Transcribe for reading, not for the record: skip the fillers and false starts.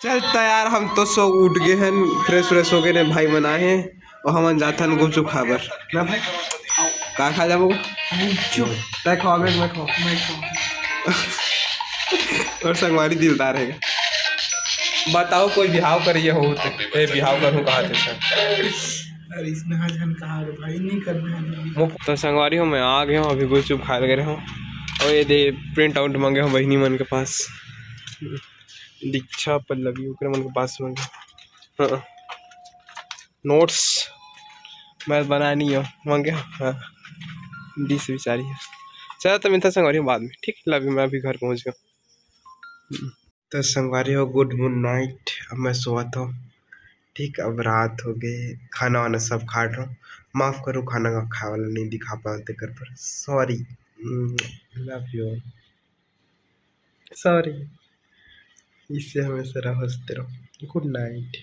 चलता यार, हम तो सो उठ गए हैं, फ्रेश फ्रेश हो गए ने भाई बनाए हैं और हम जाता है गुपचुप खाबर ना भाई। कहाँ खा जाबो तय खाओ मैं खाओ और संगवारी दिलदार है। बताओ कोई बिहाव करिए हो तो बिहाव करूँ कहाँ थे सर। अरे इसमें हजन कहा रे भाई, नहीं करना है। तो संगवारी हूँ मैं आ गया हूँ, अभी गुपचुप खा गए हूँ और ये दे प्रिंट आउट मांगे हूँ बहनी मन के पास, दीक्षा पल्लवी ओकरे मन के पास मांगे। हाँ नोट्स मैं बनानी हो मांगे। हाँ डी से बेचारी है। चलो तो मिलता संगवारी बाद में, ठीक है लव यू, मैं अभी घर पहुँच गया। तो संगवारी हो गुड नाइट, अब मैं सोआ था ठीक, अब रात हो गई, खाना वाना सब खा रहा हूँ, माफ़ करो खाना का खा वाला नहीं दिखा पाते कर पर, सॉरी, लव यू, सॉरी, इससे हमेशा हंसते रहो, गुड नाइट।